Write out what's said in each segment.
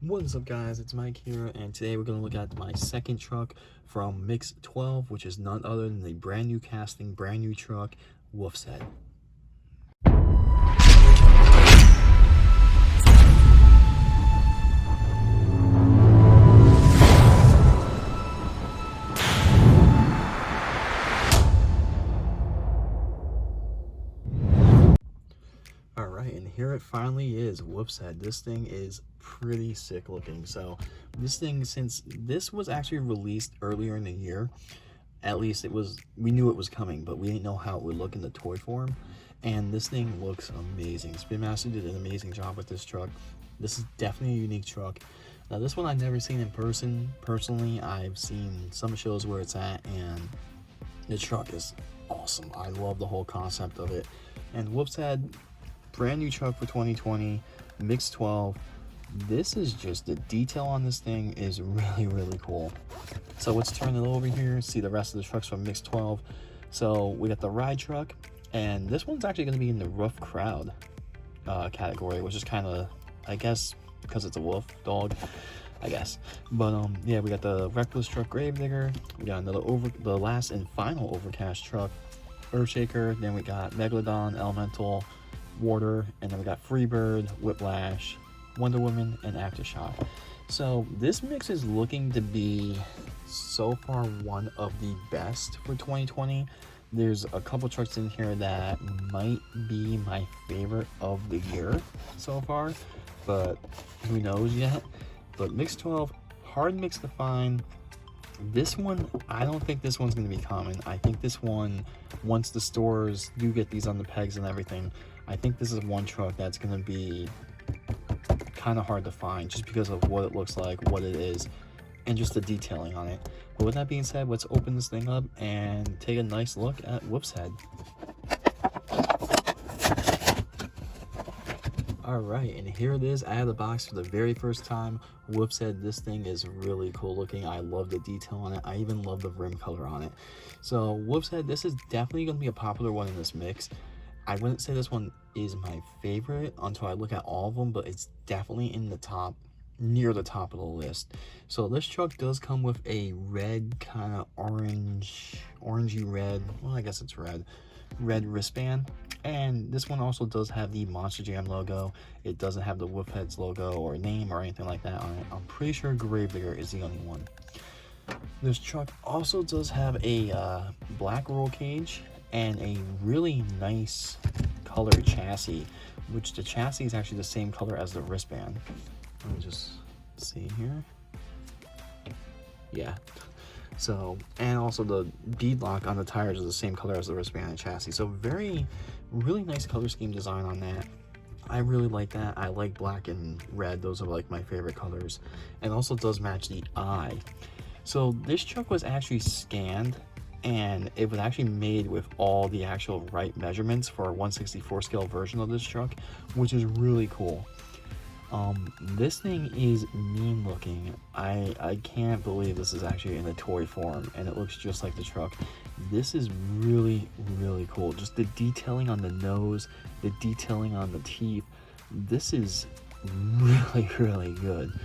What's up guys, it's Mike here, and today we're going to look at my second truck from Mix 12, which is none other than the brand new casting, brand new truck, Wolf's Head. Alright, and here it finally is, Wolf's Head. This thing is pretty sick looking. So this thing, since this was actually released earlier in the year, at least we knew it was coming, but we didn't know how it would look in the toy form. And this thing looks amazing. Spinmaster did an amazing job with this truck. This is definitely a unique truck. Now this one I've never seen in person. Personally, I've seen some shows where it's at, and the truck is awesome. I love the whole concept of it. And Wolf's Head, brand new truck for 2020, Mix 12. This is just, the detail on this thing is really cool. So let's turn it over here, see the rest of the trucks from Mix 12. So we got the ride truck, and this one's actually going to be in the Ruff Crowd category, which is kind of, I guess, because it's a wolf dog, I guess. But yeah, we got the Reckless Truck Gravedigger, we got the last and final Overcast truck, Earthshaker, then we got Megalodon, Elemental, Warder, and then we got Freebird, Whiplash, Wonder Woman, and Aftershock. So this mix is looking to be so far one of the best for 2020. There's a couple trucks in here that might be my favorite of the year so far, but who knows yet. But Mix 12, hard mix to find. This one, I don't think this one's going to be common. I think this one, once the stores do get these on the pegs and everything, I think this is one truck that's going to be kind of hard to find just because of what it looks like, what it is, and just the detailing on it. But with that being said, let's open this thing up and take a nice look at Wolf's Head. Alright, and here it is out of the box for the very first time. Wolf's Head, this thing is really cool looking. I love the detail on it. I even love the rim color on it. So Wolf's Head, this is definitely going to be a popular one in this mix. I wouldn't say this one is my favorite until I look at all of them, but it's definitely in the top, near the top of the list. So this truck does come with a red, kind of orangey red, well, I guess it's red wristband. And this one also does have the Monster Jam logo. It doesn't have the Wolf Head's logo or name or anything like that on it. I'm pretty sure Gravedigger is the only one. This truck also does have a black roll cage and a really nice colored chassis, which the chassis is actually the same color as the wristband. Let me just see here. Yeah. So, and also the bead lock on the tires is the same color as the wristband and chassis. So really nice color scheme design on that. I really like that. I like black and red. Those are like my favorite colors. And also does match the eye. So this truck was actually scanned, and it was actually made with all the actual right measurements for a 1/64 scale version of this truck, which is really cool. This thing is mean looking. I can't believe this is actually in a toy form, and it looks just like the truck. This is really cool. Just the detailing on the nose, the detailing on the teeth. This is really good.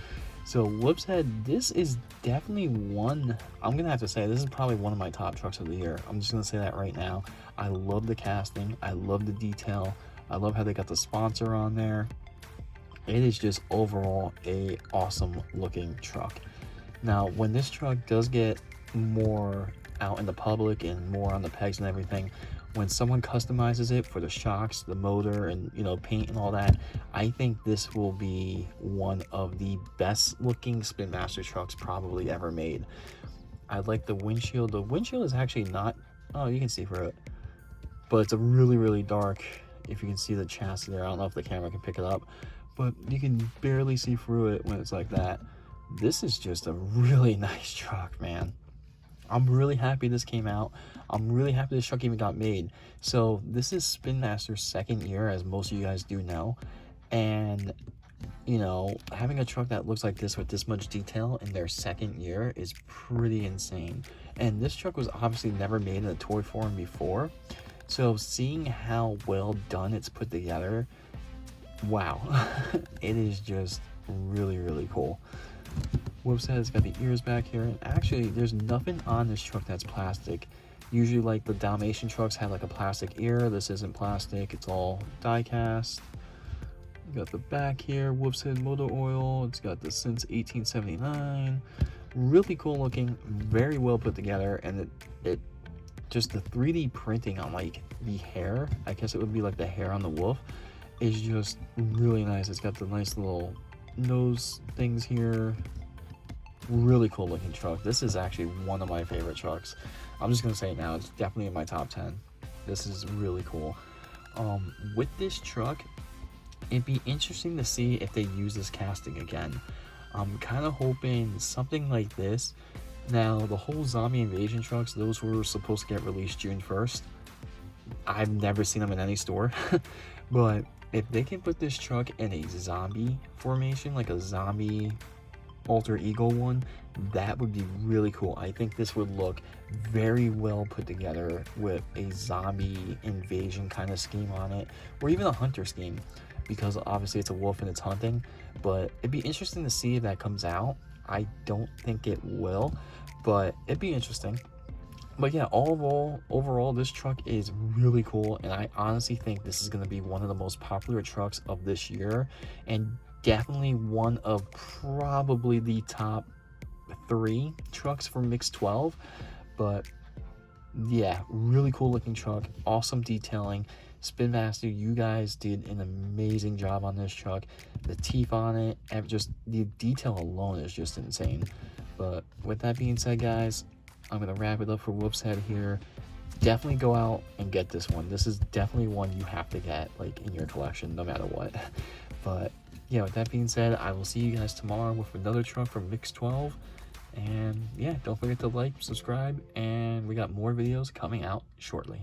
So Wolf's Head, this is definitely one, I'm gonna have to say, this is probably one of my top trucks of the year. I'm just gonna say that right now. I love the casting, I love the detail, I love how they got the sponsor on there. It is just overall a awesome looking truck. Now, when this truck does get more out in the public and more on the pegs and everything, when someone customizes it for the shocks, the motor, and paint and all that, I think this will be one of the best looking Spinmaster trucks probably ever made. I like the windshield. The windshield is actually not, oh, you can see through it, but it's a really dark, if you can see the chassis there. I don't know if the camera can pick it up, but you can barely see through it when it's like that. This is just a really nice truck, man. I'm really happy this came out. I'm really happy this truck even got made. So this is Spinmaster's second year, as most of you guys do know. And, having a truck that looks like this with this much detail in their second year is pretty insane. And this truck was obviously never made in a toy form before. So seeing how well done it's put together, wow. It is just really, really cool. Whoops head has got the ears back here, and actually there's nothing on this truck that's plastic. Usually like the Dalmatian trucks have like a plastic ear. This isn't plastic, it's all die cast. We got the back here, Whoops head motor oil. It's got this since 1879. Really cool looking, very well put together, and it just the 3D printing on like the hair, I guess it would be like the hair on the wolf, is just really nice. It's got the nice little nose things here. Really cool looking truck. This is actually one of my favorite trucks. I'm just gonna say it now, it's definitely in my top 10. This is really cool. With this truck, it'd be interesting to see if they use this casting again. I'm kind of hoping something like this. Now, the whole zombie invasion trucks, those were supposed to get released June 1st. I've never seen them in any store. But if they can put this truck in a zombie formation, like a zombie alter ego one, that would be really cool. I think this would look very well put together with a zombie invasion kind of scheme on it, or even a hunter scheme, because obviously it's a wolf and it's hunting. But it'd be interesting to see if that comes out. I don't think it will, but it'd be interesting. But yeah, overall, this truck is really cool, and I honestly think this is going to be one of the most popular trucks of this year, and definitely one of probably the top 3 trucks for Mix 12. But yeah, really cool looking truck, awesome detailing. Spinmaster, you guys did an amazing job on this truck. The teeth on it, and just the detail alone is just insane. But with that being said, guys, I'm gonna wrap it up for Whoops Head here. Definitely go out and get this one. This is definitely one you have to get, like, in your collection, no matter what. But yeah, with that being said, I will see you guys tomorrow with another truck from Mix 12. And yeah, don't forget to like, subscribe, and we got more videos coming out shortly.